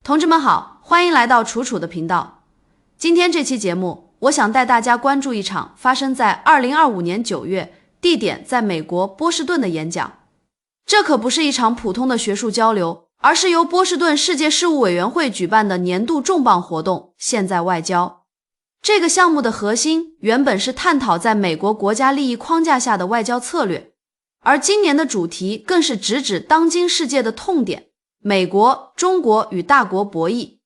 同志们好，欢迎来到楚楚的频道。今天这期节目，我想带大家关注一场发生在2025年9月，地点在美国波士顿的演讲。这可不是一场普通的学术交流，而是由波士顿世界事务委员会举办的年度重磅活动——现在外交。这个项目的核心原本是探讨在美国国家利益框架下的外交策略，而今年的主题更是直指当今世界的痛点：美国、中国与大国博弈。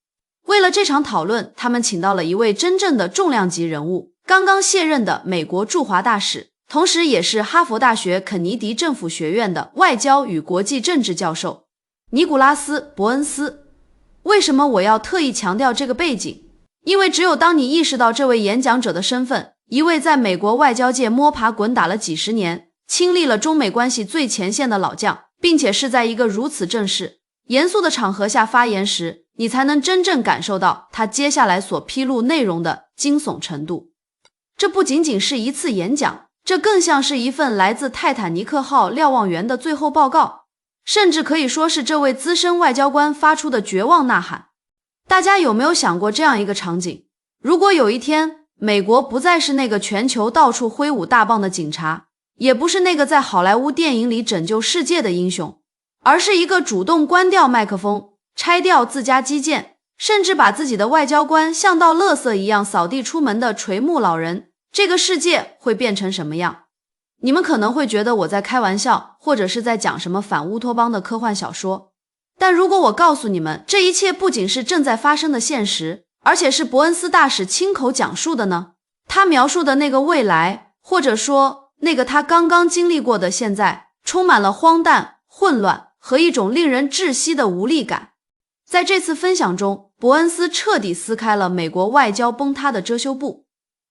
为了这场讨论，他们请到了一位真正的重量级人物，刚刚卸任的美国驻华大使，同时也是哈佛大学肯尼迪政府学院的外交与国际政治教授尼古拉斯·伯恩斯。为什么我要特意强调这个背景？因为只有当你意识到这位演讲者的身份，一位在美国外交界摸爬滚打了几十年，亲历了中美关系最前线的老将，并且是在一个如此正式、严肃的场合下发言时，你才能真正感受到他接下来所披露内容的惊悚程度。这不仅仅是一次演讲，这更像是一份来自泰坦尼克号瞭望员的最后报告，甚至可以说是这位资深外交官发出的绝望呐喊。大家有没有想过这样一个场景？如果有一天，美国不再是那个全球到处挥舞大棒的警察，也不是那个在好莱坞电影里拯救世界的英雄，而是一个主动关掉麦克风、拆掉自家基建，甚至把自己的外交官像倒垃圾一样扫地出门的垂暮老人，这个世界会变成什么样？你们可能会觉得我在开玩笑，或者是在讲什么反乌托邦的科幻小说。但如果我告诉你们，这一切不仅是正在发生的现实，而且是伯恩斯大使亲口讲述的呢？他描述的那个未来，或者说那个他刚刚经历过的现在，充满了荒诞、混乱和一种令人窒息的无力感。在这次分享中，伯恩斯彻底撕开了美国外交崩塌的遮羞布。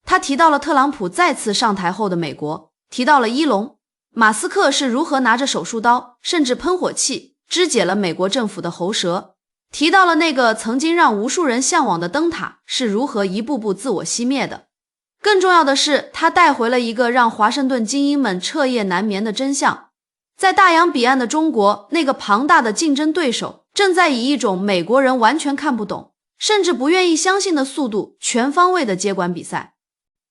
他提到了特朗普再次上台后的美国，提到了伊隆、马斯克是如何拿着手术刀甚至喷火器肢解了美国政府的喉舌，提到了那个曾经让无数人向往的灯塔是如何一步步自我熄灭的。更重要的是，他带回了一个让华盛顿精英们彻夜难眠的真相：在大洋彼岸的中国，那个庞大的竞争对手正在以一种美国人完全看不懂，甚至不愿意相信的速度全方位的接管比赛。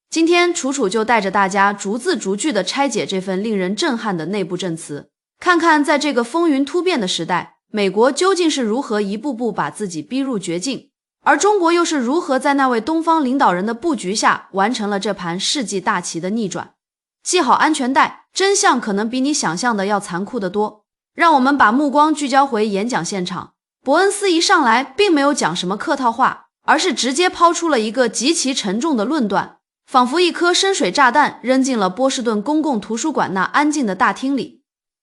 今天楚楚就带着大家逐字逐句地拆解这份令人震撼的内部证词，看看在这个风云突变的时代，美国究竟是如何一步步把自己逼入绝境，而中国又是如何在那位东方领导人的布局下完成了这盘世纪大棋的逆转。系好安全带，真相可能比你想象的要残酷得多。让我们把目光聚焦回演讲现场。伯恩斯一上来并没有讲什么客套话，而是直接抛出了一个极其沉重的论断，仿佛一颗深水炸弹扔进了波士顿公共图书馆那安静的大厅里。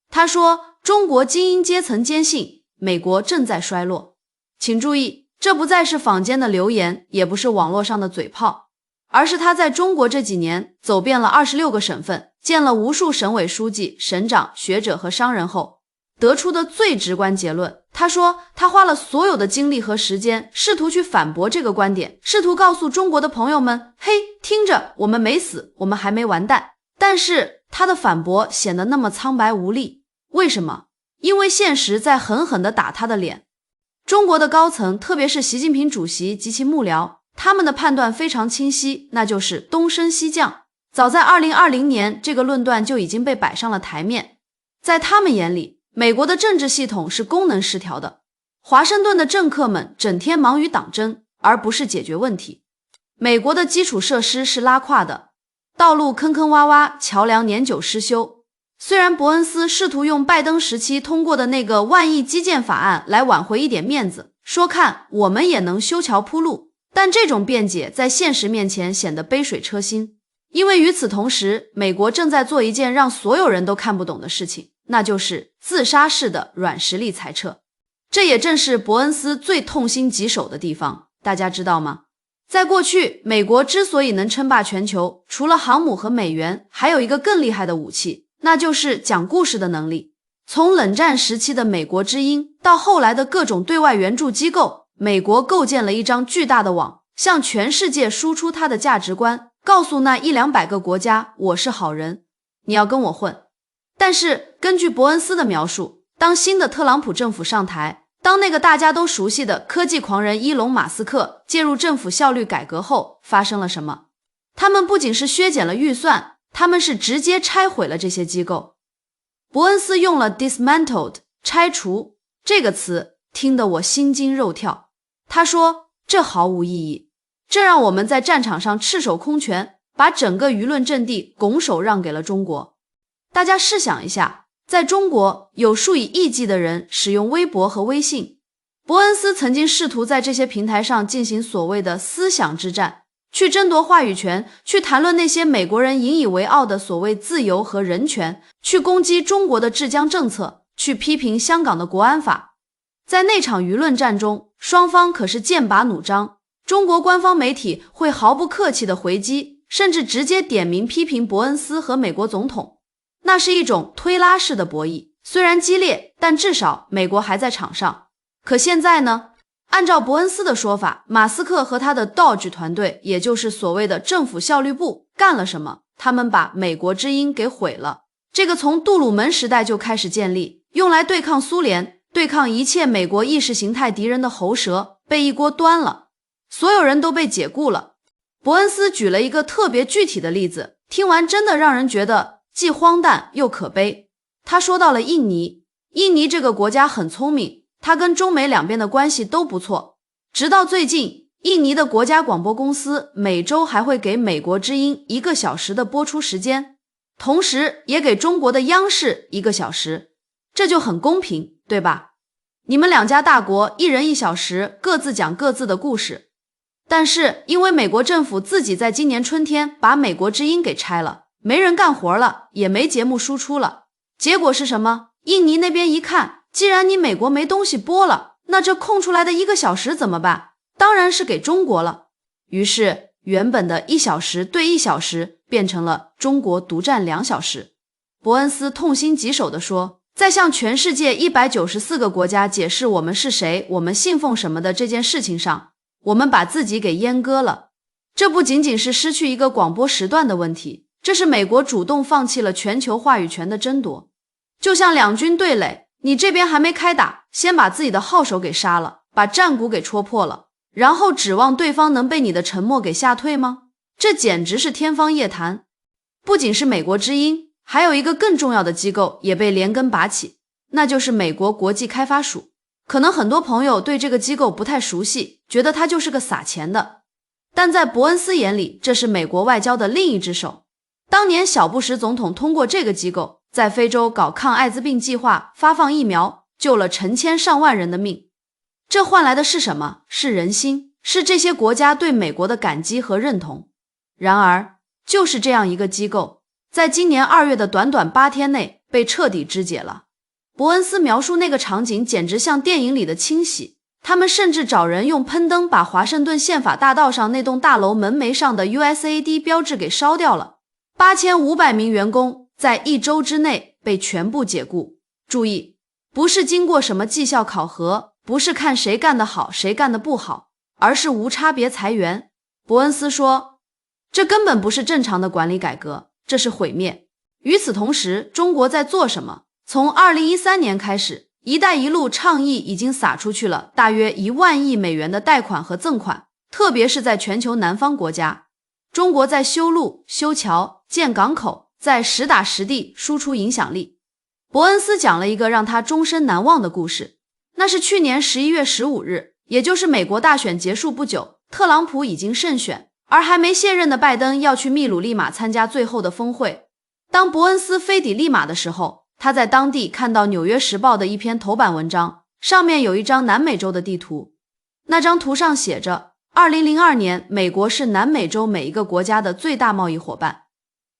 他说，中国精英阶层坚信美国正在衰落。请注意，这不再是坊间的流言，也不是网络上的嘴炮，而是他在中国这几年走遍了26个省份，见了无数省委书记、省长、学者和商人后得出的最直观结论。他说，他花了所有的精力和时间，试图去反驳这个观点，试图告诉中国的朋友们，嘿，听着，我们没死，我们还没完蛋。但是他的反驳显得那么苍白无力。为什么？因为现实在狠狠地打他的脸。中国的高层，特别是习近平主席及其幕僚，他们的判断非常清晰，那就是东升西降。早在2020年，这个论断就已经被摆上了台面。在他们眼里，美国的政治系统是功能失调的，华盛顿的政客们整天忙于党争，而不是解决问题。美国的基础设施是拉胯的，道路坑坑洼洼，桥梁年久失修。虽然伯恩斯试图用拜登时期通过的那个万亿基建法案来挽回一点面子，说看我们也能修桥铺路，但这种辩解在现实面前显得杯水车薪。因为与此同时，美国正在做一件让所有人都看不懂的事情，那就是自杀式的软实力裁撤。这也正是伯恩斯最痛心疾首的地方，大家知道吗？在过去，美国之所以能称霸全球，除了航母和美元，还有一个更厉害的武器，那就是讲故事的能力。从冷战时期的美国之音到后来的各种对外援助机构，美国构建了一张巨大的网，向全世界输出它的价值观，告诉那100-200个国家，我是好人，你要跟我混。但是根据伯恩斯的描述，当新的特朗普政府上台，当那个大家都熟悉的科技狂人伊隆·马斯克介入政府效率改革后，发生了什么？他们不仅是削减了预算，他们是直接拆毁了这些机构。伯恩斯用了 dismantled 拆除这个词，听得我心惊肉跳。他说，这毫无意义，这让我们在战场上赤手空拳，把整个舆论阵地拱手让给了中国。大家试想一下，在中国有数以亿计的人使用微博和微信，伯恩斯曾经试图在这些平台上进行所谓的思想之战，去争夺话语权，去谈论那些美国人引以为傲的所谓自由和人权，去攻击中国的治疆政策，去批评香港的国安法。在那场舆论战中，双方可是剑拔弩张，中国官方媒体会毫不客气地回击，甚至直接点名批评伯恩斯和美国总统。那是一种推拉式的博弈，虽然激烈，但至少美国还在场上。可现在呢？按照伯恩斯的说法，马斯克和他的 DOGE 团队，也就是所谓的政府效率部，干了什么？他们把美国之音给毁了。这个从杜鲁门时代就开始建立，用来对抗苏联、对抗一切美国意识形态敌人的喉舌，被一锅端了，所有人都被解雇了。伯恩斯举了一个特别具体的例子，听完真的让人觉得既荒诞又可悲。他说到了印尼，印尼这个国家很聪明，它跟中美两边的关系都不错。直到最近，印尼的国家广播公司每周还会给美国之音1个小时的播出时间，同时也给中国的央视1个小时，这就很公平，对吧？你们两家大国一人1小时，各自讲各自的故事。但是因为美国政府自己在今年春天把美国之音给拆了，没人干活了，也没节目输出了。结果是什么？印尼那边一看，既然你美国没东西播了，那这空出来的1个小时怎么办？当然是给中国了。于是原本的1小时对1小时变成了中国独占2小时。伯恩斯痛心疾首地说，在向全世界194个国家解释我们是谁，我们信奉什么的这件事情上，我们把自己给阉割了。这不仅仅是失去一个广播时段的问题，这是美国主动放弃了全球话语权的争夺。就像两军对垒，你这边还没开打，先把自己的号手给杀了，把战鼓给戳破了，然后指望对方能被你的沉默给吓退吗？这简直是天方夜谭。不仅是美国之音，还有一个更重要的机构也被连根拔起，那就是美国国际开发署。可能很多朋友对这个机构不太熟悉，觉得它就是个撒钱的，但在伯恩斯眼里，这是美国外交的另一只手。当年小布什总统通过这个机构，在非洲搞抗艾滋病计划，发放疫苗，救了成千上万人的命。这换来的是什么？是人心，是这些国家对美国的感激和认同。然而，就是这样一个机构，在今年2月的短短8天内被彻底肢解了。伯恩斯描述那个场景简直像电影里的清洗，他们甚至找人用喷灯把华盛顿宪法大道上那栋大楼门楣上的 USAID 标志给烧掉了。8500名员工在1周之内被全部解雇。注意，不是经过什么绩效考核，不是看谁干得好谁干得不好，而是无差别裁员。伯恩斯说，这根本不是正常的管理改革，这是毁灭。与此同时，中国在做什么？从2013年开始，一带一路倡议已经撒出去了大约1万亿美元的贷款和赠款，特别是在全球南方国家。中国在修路、修桥、建港口，在实打实地输出影响力。伯恩斯讲了一个让他终身难忘的故事，那是去年11月15日，也就是美国大选结束不久，特朗普已经胜选，而还没卸任的拜登要去秘鲁利马参加最后的峰会。当伯恩斯飞抵利马的时候，他在当地看到《纽约时报》的一篇头版文章，上面有一张南美洲的地图。那张图上写着2002年，美国是南美洲每一个国家的最大贸易伙伴。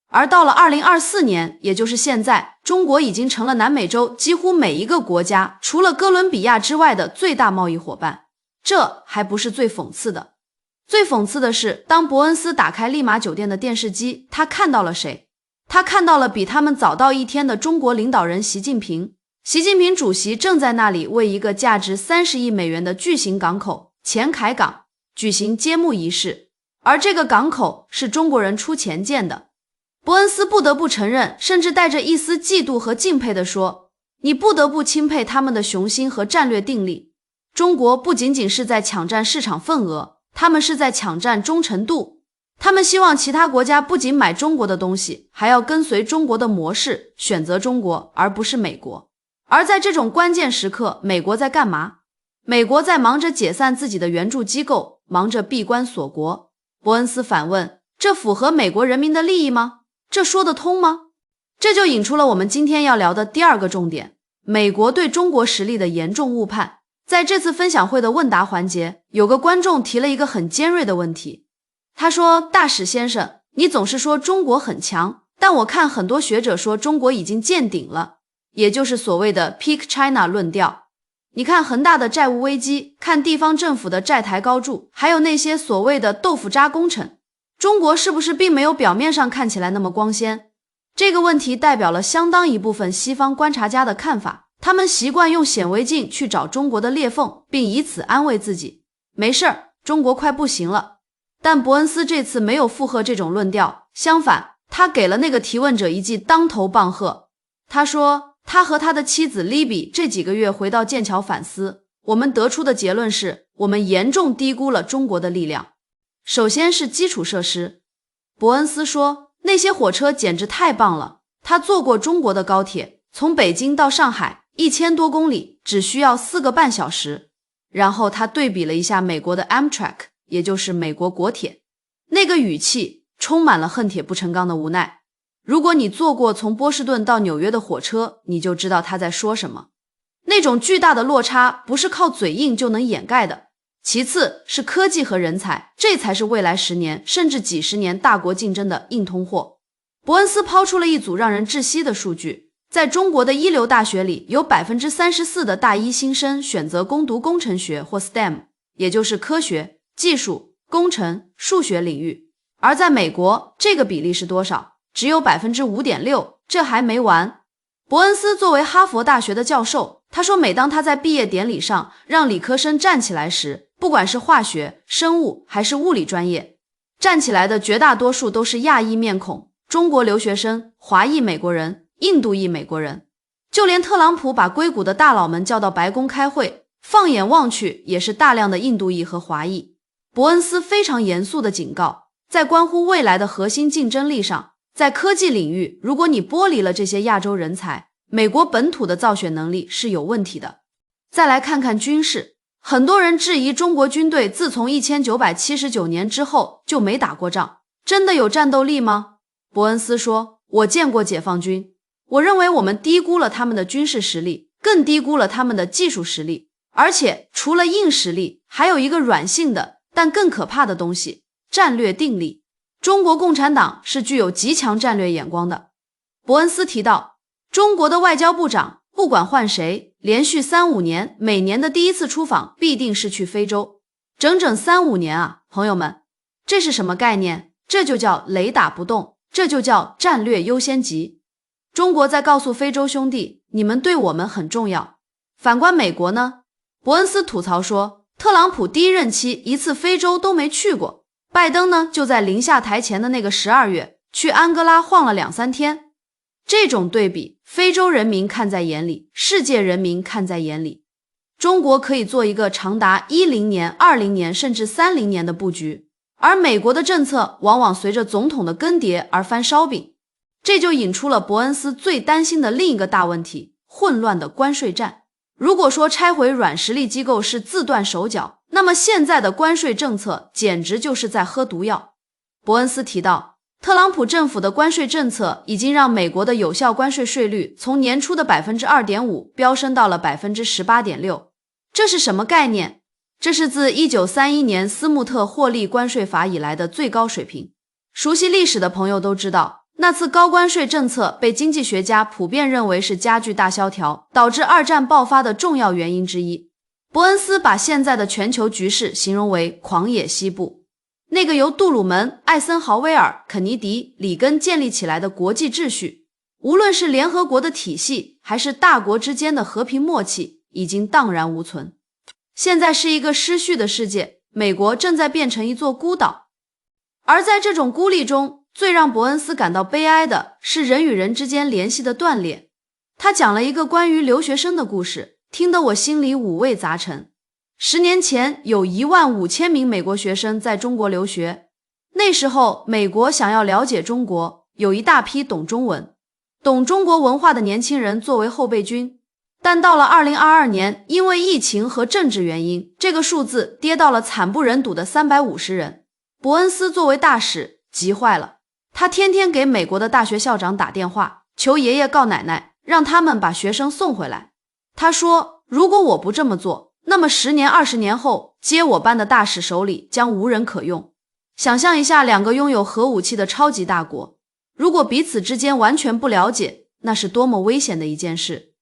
而到了2024年，也就是现在，中国已经成了南美洲几乎每一个国家除了哥伦比亚之外的最大贸易伙伴。这还不是最讽刺的，最讽刺的是，当伯恩斯打开利马酒店的电视机，他看到了谁？他看到了比他们早到1天的中国领导人习近平。习近平主席正在那里为一个价值30亿美元的巨型港口前凯港举行揭幕仪式，而这个港口是中国人出钱建的。伯恩斯不得不承认，甚至带着一丝嫉妒和敬佩地说，你不得不钦佩他们的雄心和战略定力。中国不仅仅是在抢占市场份额，他们是在抢占忠诚度。他们希望其他国家不仅买中国的东西，还要跟随中国的模式，选择中国，而不是美国。而在这种关键时刻，美国在干嘛？美国在忙着解散自己的援助机构，忙着闭关锁国。伯恩斯反问，这符合美国人民的利益吗？这说得通吗？这就引出了我们今天要聊的第二个重点，美国对中国实力的严重误判。在这次分享会的问答环节，有个观众提了一个很尖锐的问题。他说，大使先生，你总是说中国很强，但我看很多学者说中国已经见顶了，也就是所谓的 Peak China 论调。你看恒大的债务危机，看地方政府的债台高筑，还有那些所谓的豆腐渣工程，中国是不是并没有表面上看起来那么光鲜？这个问题代表了相当一部分西方观察家的看法，他们习惯用显微镜去找中国的裂缝，并以此安慰自己，没事儿，中国快不行了。但伯恩斯这次没有附和这种论调，相反，他给了那个提问者一记当头棒喝。他说，他和他的妻子 Libby 这几个月回到剑桥反思，我们得出的结论是，我们严重低估了中国的力量。首先是基础设施。伯恩斯说，那些火车简直太棒了，他坐过中国的高铁，从北京到上海1000多公里，只需要4个半小时。然后他对比了一下美国的 Amtrak，也就是美国国铁，那个语气充满了恨铁不成钢的无奈。如果你坐过从波士顿到纽约的火车，你就知道他在说什么。那种巨大的落差不是靠嘴硬就能掩盖的。其次是科技和人才，这才是未来10年甚至几十年大国竞争的硬通货。伯恩斯抛出了一组让人窒息的数据，在中国的一流大学里，有 34% 的大一新生选择攻读工程学或 STEM， 也就是科学、技术、工程、数学领域。而在美国，这个比例是多少？只有 5.6%。这还没完。伯恩斯作为哈佛大学的教授，他说每当他在毕业典礼上让理科生站起来时，不管是化学、生物还是物理专业，站起来的绝大多数都是亚裔面孔，中国留学生、华裔美国人、印度裔美国人。就连特朗普把硅谷的大佬们叫到白宫开会，放眼望去也是大量的印度裔和华裔。伯恩斯非常严肃地警告，在关乎未来的核心竞争力上，在科技领域，如果你剥离了这些亚洲人才，美国本土的造血能力是有问题的。再来看看军事，很多人质疑中国军队自从1979年之后就没打过仗，真的有战斗力吗？伯恩斯说，我见过解放军，我认为我们低估了他们的军事实力，更低估了他们的技术实力，而且除了硬实力，还有一个软性的但更可怕的东西，战略定力。中国共产党是具有极强战略眼光的。伯恩斯提到，中国的外交部长不管换谁，连续3-5年，每年的第一次出访必定是去非洲。整整3-5年啊，朋友们，这是什么概念？这就叫雷打不动，这就叫战略优先级。中国在告诉非洲兄弟，你们对我们很重要。反观美国呢？伯恩斯吐槽说，特朗普第一任期一次非洲都没去过，拜登呢就在临下台前的那个12月去安哥拉晃了2-3天。这种对比，非洲人民看在眼里，世界人民看在眼里。中国可以做一个长达10年、20年甚至30年的布局，而美国的政策往往随着总统的更迭而翻烧饼。这就引出了伯恩斯最担心的另一个大问题，混乱的关税战。如果说拆毁软实力机构是自断手脚，那么现在的关税政策简直就是在喝毒药。伯恩斯提到，特朗普政府的关税政策已经让美国的有效关税税率从年初的 2.5% 飙升到了 18.6%。这是什么概念？这是自1931年斯穆特获利关税法以来的最高水平。熟悉历史的朋友都知道，那次高关税政策被经济学家普遍认为是加剧大萧条，导致2战爆发的重要原因之一。伯恩斯把现在的全球局势形容为狂野西部，那个由杜鲁门、艾森豪威尔、肯尼迪、里根建立起来的国际秩序，无论是联合国的体系，还是大国之间的和平默契，已经荡然无存。现在是一个失序的世界，美国正在变成一座孤岛。而在这种孤立中，最让伯恩斯感到悲哀的是人与人之间联系的断裂。他讲了一个关于留学生的故事，听得我心里五味杂陈。10年前有15000名美国学生在中国留学，那时候美国想要了解中国，有一大批懂中文、懂中国文化的年轻人作为后备军。但到了2022年，因为疫情和政治原因，这个数字跌到了惨不忍睹的350人。伯恩斯作为大使急坏了，他天天给美国的大学校长打电话，求爷爷告奶奶，让他们把学生送回来。他说，如果我不这么做，那么10年、20年后，接我班的大使手里将无人可用。想象一下，两个拥有核武器的超级大国，如果彼此之间完全不了解，那是多么危险的一件事。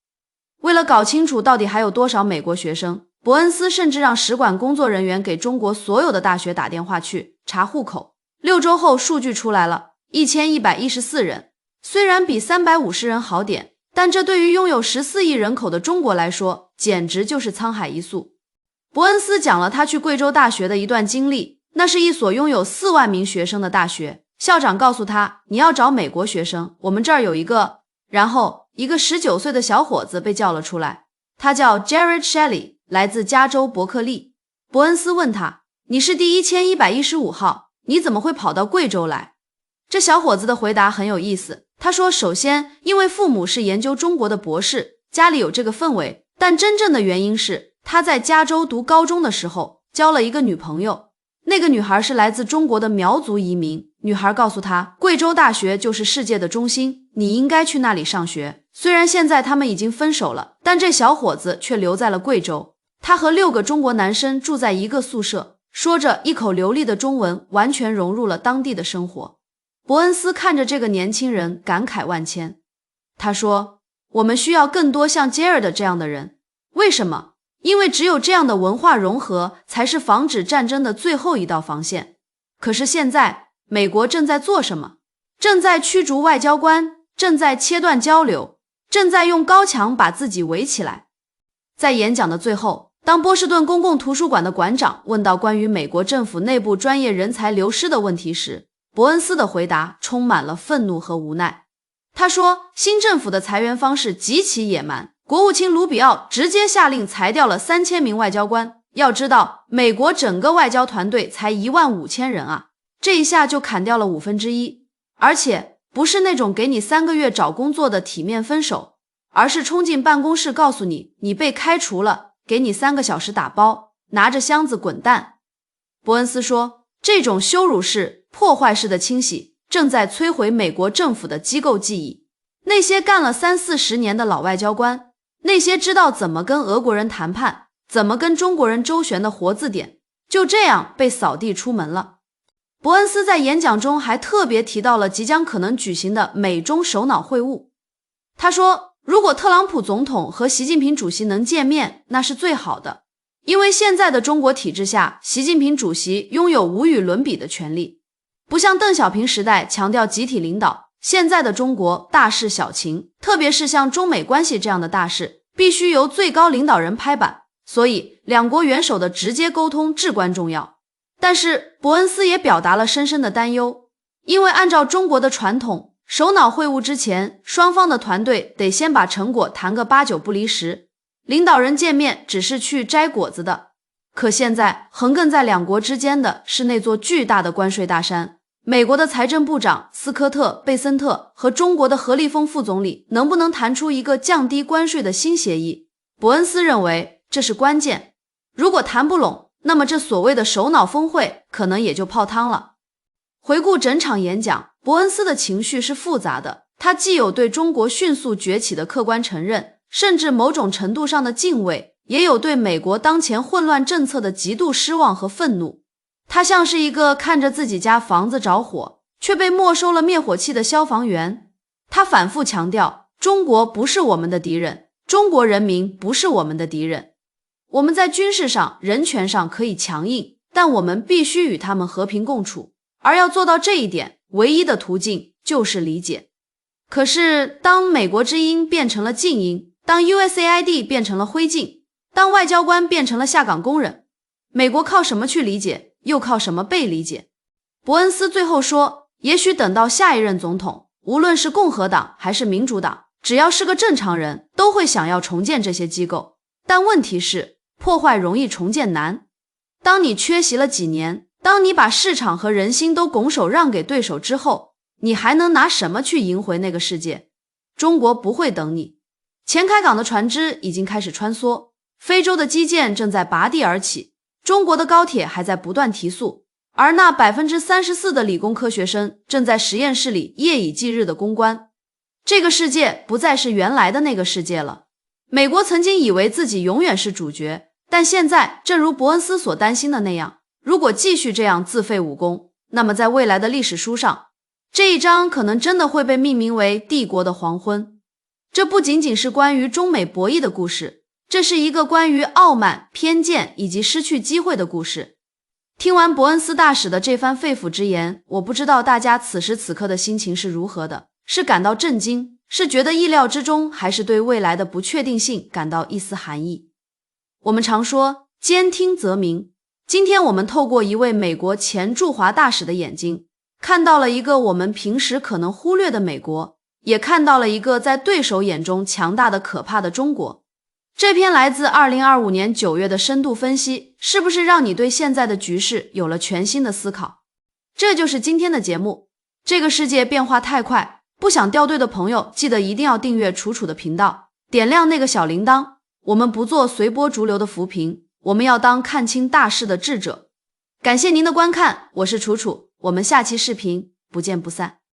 为了搞清楚到底还有多少美国学生，伯恩斯甚至让使馆工作人员给中国所有的大学打电话去查户口。6周后，数据出来了，1114人。虽然比350人好点，但这对于拥有14亿人口的中国来说，简直就是沧海一粟。伯恩斯讲了他去贵州大学的一段经历，那是一所拥有4万名学生的大学。校长告诉他，你要找美国学生，我们这儿有一个。然后一个19岁的小伙子被叫了出来，他叫 Jared Shelley， 来自加州伯克利。伯恩斯问他，你是第1115号，你怎么会跑到贵州来？这小伙子的回答很有意思，他说，首先因为父母是研究中国的博士，家里有这个氛围，但真正的原因是他在加州读高中的时候交了一个女朋友，那个女孩是来自中国的苗族移民。女孩告诉他，贵州大学就是世界的中心，你应该去那里上学。虽然现在他们已经分手了，但这小伙子却留在了贵州。他和6个中国男生住在一个宿舍，说着一口流利的中文，完全融入了当地的生活。伯恩斯看着这个年轻人感慨万千，他说，我们需要更多像杰尔的这样的人。为什么？因为只有这样的文化融合才是防止战争的最后一道防线。可是现在美国正在做什么？正在驱逐外交官，正在切断交流，正在用高墙把自己围起来。在演讲的最后，当波士顿公共图书馆的馆长问到关于美国政府内部专业人才流失的问题时，伯恩斯的回答充满了愤怒和无奈。他说，新政府的裁员方式极其野蛮，国务卿卢比奥直接下令裁掉了3000名外交官。要知道，美国整个外交团队才15000人啊，这一下就砍掉了1/5，而且不是那种给你3个月找工作的体面分手，而是冲进办公室告诉你，你被开除了，给你3个小时打包，拿着箱子滚蛋。伯恩斯说，这种羞辱式、破坏式的清洗正在摧毁美国政府的机构记忆。那些干了30-40年的老外交官，那些知道怎么跟俄国人谈判，怎么跟中国人周旋的活字典，就这样被扫地出门了。伯恩斯在演讲中还特别提到了即将可能举行的美中首脑会晤。他说，如果特朗普总统和习近平主席能见面，那是最好的，因为现在的中国体制下，习近平主席拥有无与伦比的权力，不像邓小平时代强调集体领导，现在的中国大事小情，特别是像中美关系这样的大事，必须由最高领导人拍板，所以两国元首的直接沟通至关重要。但是伯恩斯也表达了深深的担忧，因为按照中国的传统，首脑会晤之前，双方的团队得先把成果谈个8、9不离10，领导人见面只是去摘果子的。可现在横亘在两国之间的是那座巨大的关税大山，美国的财政部长斯科特·贝森特和中国的何立峰副总理能不能谈出一个降低关税的新协议？伯恩斯认为这是关键，如果谈不拢，那么这所谓的首脑峰会可能也就泡汤了。回顾整场演讲，伯恩斯的情绪是复杂的，他既有对中国迅速崛起的客观承认，甚至某种程度上的敬畏，也有对美国当前混乱政策的极度失望和愤怒。他像是一个看着自己家房子着火，却被没收了灭火器的消防员。他反复强调，中国不是我们的敌人，中国人民不是我们的敌人。我们在军事上、人权上可以强硬，但我们必须与他们和平共处，而要做到这一点，唯一的途径就是理解。可是当美国之音变成了静音，当 USAID 变成了灰烬，当外交官变成了下岗工人，美国靠什么去理解，又靠什么被理解？伯恩斯最后说，也许等到下一任总统，无论是共和党还是民主党，只要是个正常人，都会想要重建这些机构。但问题是，破坏容易重建难。当你缺席了几年，当你把市场和人心都拱手让给对手之后，你还能拿什么去赢回那个世界？中国不会等你。前开港的船只已经开始穿梭，非洲的基建正在拔地而起，中国的高铁还在不断提速，而那 34% 的理工科学生正在实验室里夜以继日的攻关。这个世界不再是原来的那个世界了。美国曾经以为自己永远是主角，但现在正如伯恩斯所担心的那样，如果继续这样自废武功，那么在未来的历史书上，这一章可能真的会被命名为帝国的黄昏。这不仅仅是关于中美博弈的故事，这是一个关于傲慢、偏见以及失去机会的故事。听完伯恩斯大使的这番肺腑之言，我不知道大家此时此刻的心情是如何的，是感到震惊，是觉得意料之中，还是对未来的不确定性感到一丝寒意？我们常说兼听则明，今天我们透过一位美国前驻华大使的眼睛，看到了一个我们平时可能忽略的美国，也看到了一个在对手眼中强大的可怕的中国。这篇来自2025年9月的深度分析，是不是让你对现在的局势有了全新的思考？这就是今天的节目。这个世界变化太快，不想掉队的朋友记得一定要订阅楚楚的频道，点亮那个小铃铛。我们不做随波逐流的浮评，我们要当看清大势的智者。感谢您的观看，我是楚楚，我们下期视频不见不散。